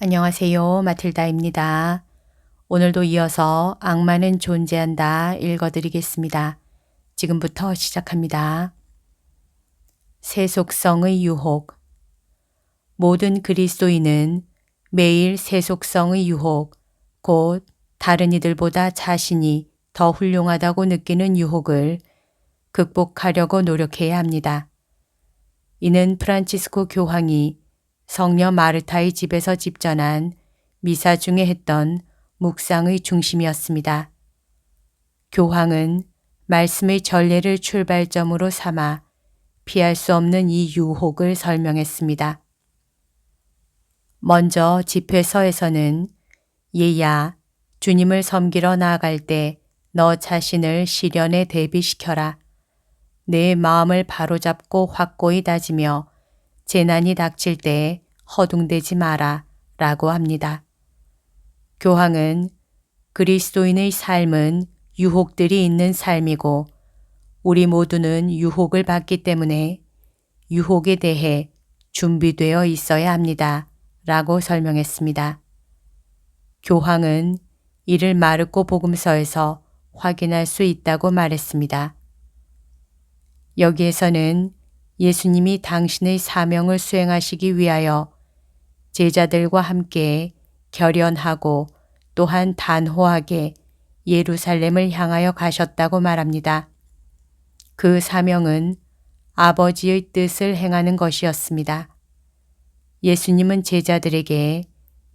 안녕하세요. 마틸다입니다. 오늘도 이어서 악마는 존재한다 읽어드리겠습니다. 지금부터 시작합니다. 세속성의 유혹. 모든 그리스도인은 매일 세속성의 유혹, 곧 다른 이들보다 자신이 더 훌륭하다고 느끼는 유혹을 극복하려고 노력해야 합니다. 이는 프란치스코 교황이 성녀 마르타의 집에서 집전한 미사 중에 했던 묵상의 중심이었습니다. 교황은 말씀의 전례를 출발점으로 삼아 피할 수 없는 이 유혹을 설명했습니다. 먼저 집회서에서는 얘야, 주님을 섬기러 나아갈 때 너 자신을 시련에 대비시켜라. 내 마음을 바로잡고 확고히 다지며 재난이 닥칠 때 허둥대지 마라 라고 합니다. 교황은 그리스도인의 삶은 유혹들이 있는 삶이고 우리 모두는 유혹을 받기 때문에 유혹에 대해 준비되어 있어야 합니다 라고 설명했습니다. 교황은 이를 마르코 복음서에서 확인할 수 있다고 말했습니다. 여기에서는 예수님이 당신의 사명을 수행하시기 위하여 제자들과 함께 결연하고 또한 단호하게 예루살렘을 향하여 가셨다고 말합니다. 그 사명은 아버지의 뜻을 행하는 것이었습니다. 예수님은 제자들에게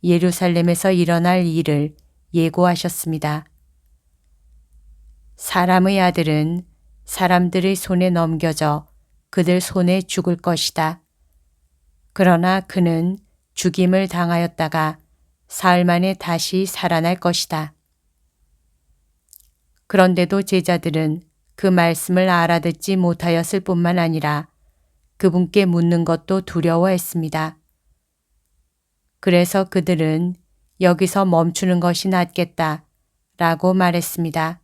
예루살렘에서 일어날 일을 예고하셨습니다. 사람의 아들은 사람들의 손에 넘겨져 그들 손에 죽을 것이다. 그러나 그는 죽임을 당하였다가 사흘 만에 다시 살아날 것이다. 그런데도 제자들은 그 말씀을 알아듣지 못하였을 뿐만 아니라 그분께 묻는 것도 두려워했습니다. 그래서 그들은 여기서 멈추는 것이 낫겠다 라고 말했습니다.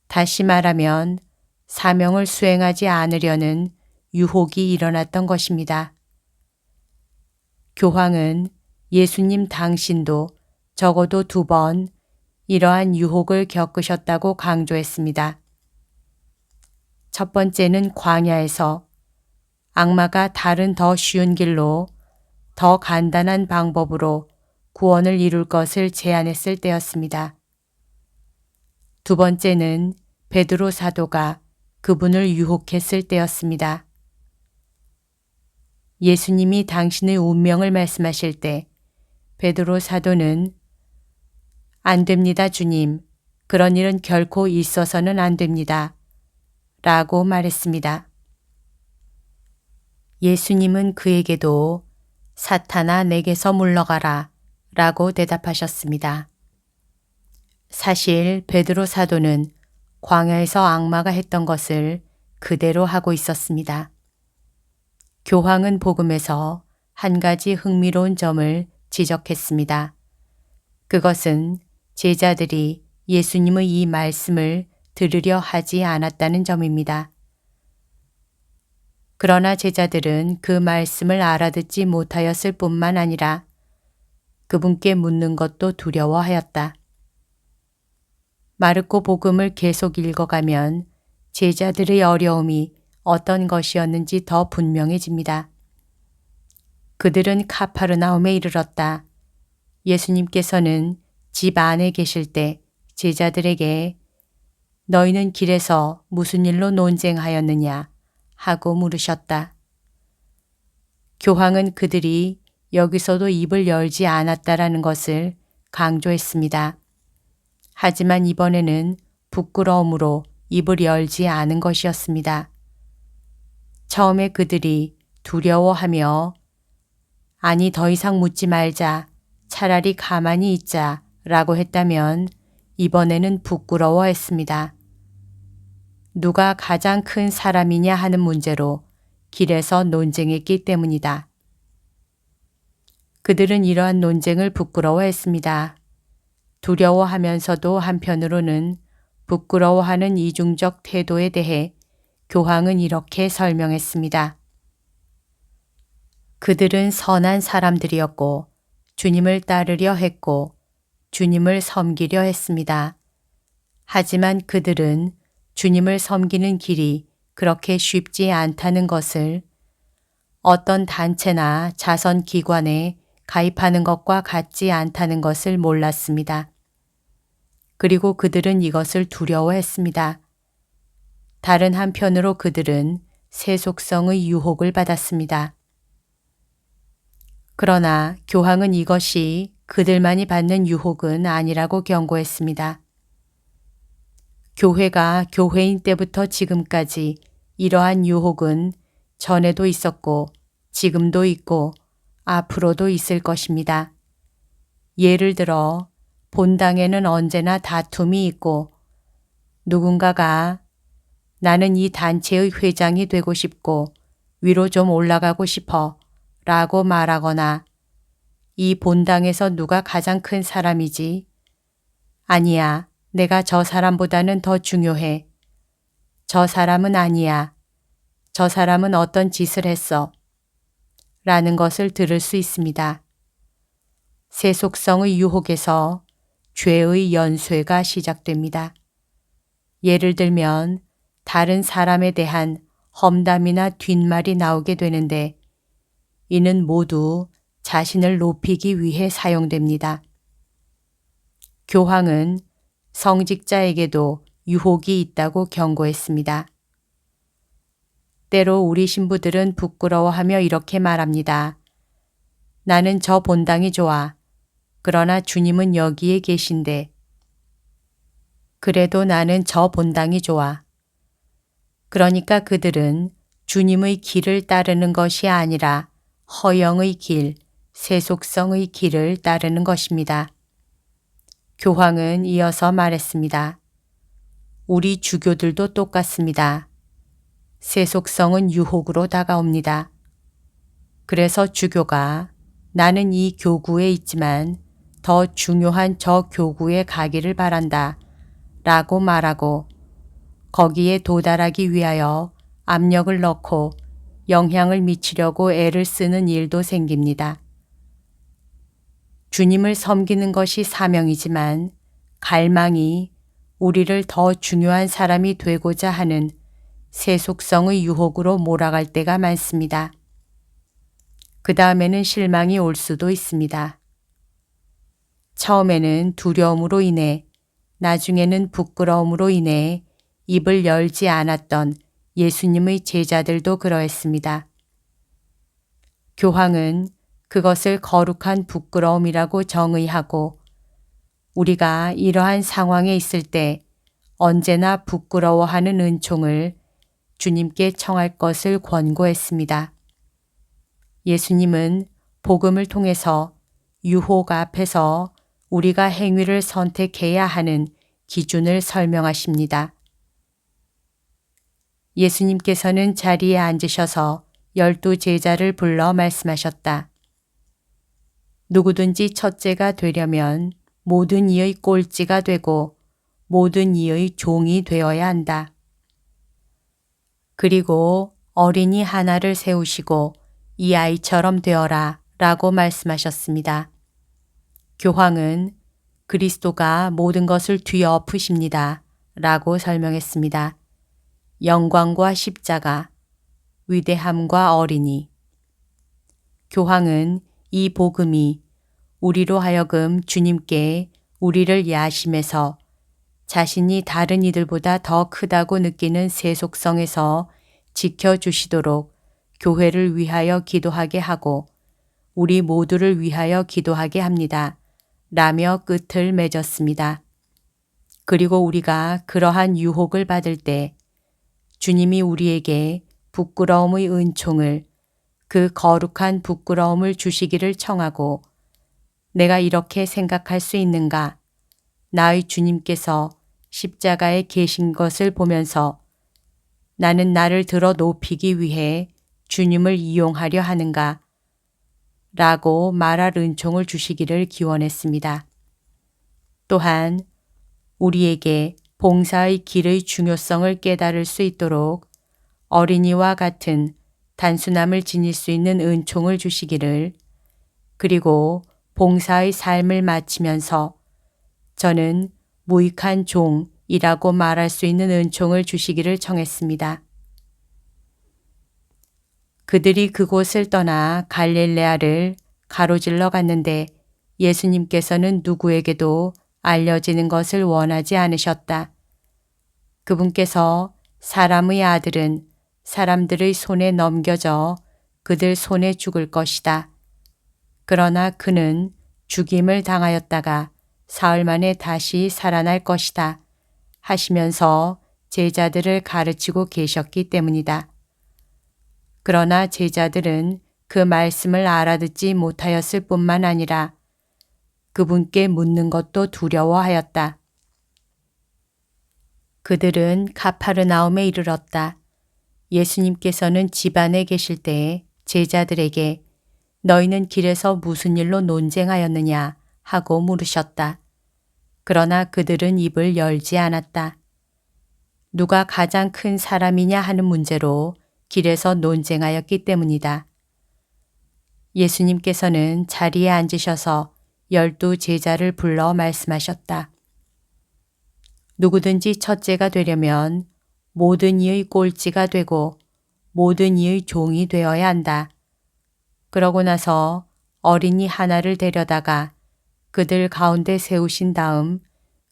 다시 말하면 사명을 수행하지 않으려는 유혹이 일어났던 것입니다. 교황은 예수님 당신도 적어도 2번 이러한 유혹을 겪으셨다고 강조했습니다. 첫 번째는 광야에서 악마가 다른 더 쉬운 길로 더 간단한 방법으로 구원을 이룰 것을 제안했을 때였습니다. 두 번째는 베드로 사도가 그분을 유혹했을 때였습니다. 예수님이 당신의 운명을 말씀하실 때 베드로 사도는 안 됩니다, 주님. 그런 일은 결코 있어서는 안 됩니다. 라고 말했습니다. 예수님은 그에게도 사탄아 내게서 물러가라 라고 대답하셨습니다. 사실 베드로 사도는 광야에서 악마가 했던 것을 그대로 하고 있었습니다. 교황은 복음에서 한 가지 흥미로운 점을 지적했습니다. 그것은 제자들이 예수님의 이 말씀을 들으려 하지 않았다는 점입니다. 그러나 제자들은 그 말씀을 알아듣지 못하였을 뿐만 아니라 그분께 묻는 것도 두려워하였다. 마르코 복음을 계속 읽어가면 제자들의 어려움이 어떤 것이었는지 더 분명해집니다. 그들은 카파르나움에 이르렀다. 예수님께서는 집 안에 계실 때 제자들에게 너희는 길에서 무슨 일로 논쟁하였느냐 하고 물으셨다. 교황은 그들이 여기서도 입을 열지 않았다라는 것을 강조했습니다. 하지만 이번에는 부끄러움으로 입을 열지 않은 것이었습니다. 처음에 그들이 두려워하며 아니 더 이상 묻지 말자, 차라리 가만히 있자 라고 했다면 이번에는 부끄러워했습니다. 누가 가장 큰 사람이냐 하는 문제로 길에서 논쟁했기 때문이다. 그들은 이러한 논쟁을 부끄러워했습니다. 두려워하면서도 한편으로는 부끄러워하는 이중적 태도에 대해 교황은 이렇게 설명했습니다. 그들은 선한 사람들이었고 주님을 따르려 했고 주님을 섬기려 했습니다. 하지만 그들은 주님을 섬기는 길이 그렇게 쉽지 않다는 것을, 어떤 단체나 자선기관에 가입하는 것과 같지 않다는 것을 몰랐습니다. 그리고 그들은 이것을 두려워했습니다. 다른 한편으로 그들은 세속성의 유혹을 받았습니다. 그러나 교황은 이것이 그들만이 받는 유혹은 아니라고 경고했습니다. 교회가 교회인 때부터 지금까지 이러한 유혹은 전에도 있었고 지금도 있고 앞으로도 있을 것입니다. 예를 들어 본당에는 언제나 다툼이 있고 누군가가 나는 이 단체의 회장이 되고 싶고 위로 좀 올라가고 싶어 라고 말하거나 이 본당에서 누가 가장 큰 사람이지? 아니야, 내가 저 사람보다는 더 중요해. 저 사람은 아니야. 저 사람은 어떤 짓을 했어. 라는 것을 들을 수 있습니다. 세속성의 유혹에서 죄의 연쇄가 시작됩니다. 예를 들면 다른 사람에 대한 험담이나 뒷말이 나오게 되는데 이는 모두 자신을 높이기 위해 사용됩니다. 교황은 성직자에게도 유혹이 있다고 경고했습니다. 때로 우리 신부들은 부끄러워하며 이렇게 말합니다. 나는 저 본당이 좋아. 그러나 주님은 여기에 계신데. 그래도 나는 저 본당이 좋아. 그러니까 그들은 주님의 길을 따르는 것이 아니라 허영의 길, 세속성의 길을 따르는 것입니다. 교황은 이어서 말했습니다. 우리 주교들도 똑같습니다. 세속성은 유혹으로 다가옵니다. 그래서 주교가 나는 이 교구에 있지만 더 중요한 저 교구에 가기를 바란다 라고 말하고 거기에 도달하기 위하여 압력을 넣고 영향을 미치려고 애를 쓰는 일도 생깁니다. 주님을 섬기는 것이 사명이지만 갈망이 우리를 더 중요한 사람이 되고자 하는 세속성의 유혹으로 몰아갈 때가 많습니다. 그 다음에는 실망이 올 수도 있습니다. 처음에는 두려움으로 인해, 나중에는 부끄러움으로 인해 입을 열지 않았던 예수님의 제자들도 그러했습니다. 교황은 그것을 거룩한 부끄러움이라고 정의하고 우리가 이러한 상황에 있을 때 언제나 부끄러워하는 은총을 주님께 청할 것을 권고했습니다. 예수님은 복음을 통해서 유혹 앞에서 우리가 행위를 선택해야 하는 기준을 설명하십니다. 예수님께서는 자리에 앉으셔서 12 제자를 불러 말씀하셨다. 누구든지 첫째가 되려면 모든 이의 꼴찌가 되고 모든 이의 종이 되어야 한다. 그리고 어린이 하나를 세우시고 이 아이처럼 되어라 라고 말씀하셨습니다. 교황은 그리스도가 모든 것을 뒤엎으십니다 라고 설명했습니다. 영광과 십자가, 위대함과 어린이. 교황은 이 복음이 우리로 하여금 주님께 우리를 야심해서 자신이 다른 이들보다 더 크다고 느끼는 세속성에서 지켜주시도록 교회를 위하여 기도하게 하고 우리 모두를 위하여 기도하게 합니다. 라며 끝을 맺었습니다. 그리고 우리가 그러한 유혹을 받을 때 주님이 우리에게 부끄러움의 은총을, 그 거룩한 부끄러움을 주시기를 청하고 내가 이렇게 생각할 수 있는가? 나의 주님께서 십자가에 계신 것을 보면서 나는 나를 들어 높이기 위해 주님을 이용하려 하는가? 라고 말할 은총을 주시기를 기원했습니다. 또한 우리에게 봉사의 길의 중요성을 깨달을 수 있도록 어린이와 같은 단순함을 지닐 수 있는 은총을 주시기를, 그리고 봉사의 삶을 마치면서 저는 무익한 종이라고 말할 수 있는 은총을 주시기를 청했습니다. 그들이 그곳을 떠나 갈릴레아를 가로질러 갔는데 예수님께서는 누구에게도 알려지는 것을 원하지 않으셨다. 그분께서 사람의 아들은 사람들의 손에 넘겨져 그들 손에 죽을 것이다. 그러나 그는 죽임을 당하였다가 사흘 만에 다시 살아날 것이다. 하시면서 제자들을 가르치고 계셨기 때문이다. 그러나 제자들은 그 말씀을 알아듣지 못하였을 뿐만 아니라 그분께 묻는 것도 두려워하였다. 그들은 가파르나움에 이르렀다. 예수님께서는 집 안에 계실 때에 제자들에게 너희는 길에서 무슨 일로 논쟁하였느냐 하고 물으셨다. 그러나 그들은 입을 열지 않았다. 누가 가장 큰 사람이냐 하는 문제로 길에서 논쟁하였기 때문이다. 예수님께서는 자리에 앉으셔서 12 제자를 불러 말씀하셨다. 누구든지 첫째가 되려면 모든 이의 꼴찌가 되고 모든 이의 종이 되어야 한다. 그러고 나서 어린이 하나를 데려다가 그들 가운데 세우신 다음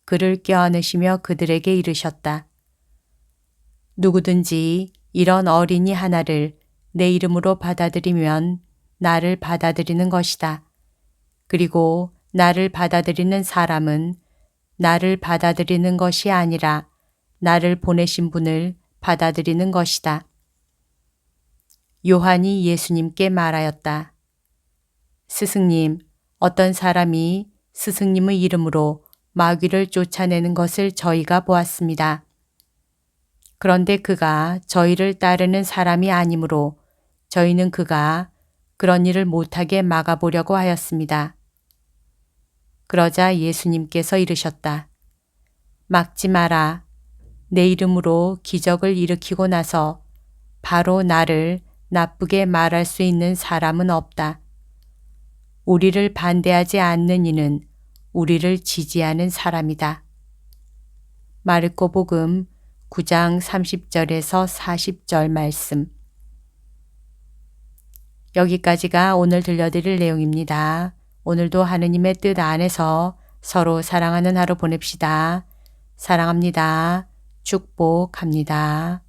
그를 껴안으시며 그들에게 이르셨다. 누구든지 이런 어린이 하나를 내 이름으로 받아들이면 나를 받아들이는 것이다. 그리고 나를 받아들이는 사람은 나를 받아들이는 것이 아니라 나를 보내신 분을 받아들이는 것이다. 요한이 예수님께 말하였다. 스승님, 어떤 사람이 스승님의 이름으로 마귀를 쫓아내는 것을 저희가 보았습니다. 그런데 그가 저희를 따르는 사람이 아니므로 저희는 그가 그런 일을 못하게 막아보려고 하였습니다. 그러자 예수님께서 이르셨다. 막지 마라. 내 이름으로 기적을 일으키고 나서 바로 나를 나쁘게 말할 수 있는 사람은 없다. 우리를 반대하지 않는 이는 우리를 지지하는 사람이다. 마르코 복음 9장 30절에서 40절 말씀. 여기까지가 오늘 들려드릴 내용입니다. 오늘도 하느님의 뜻 안에서 서로 사랑하는 하루 보냅시다. 사랑합니다. 축복합니다.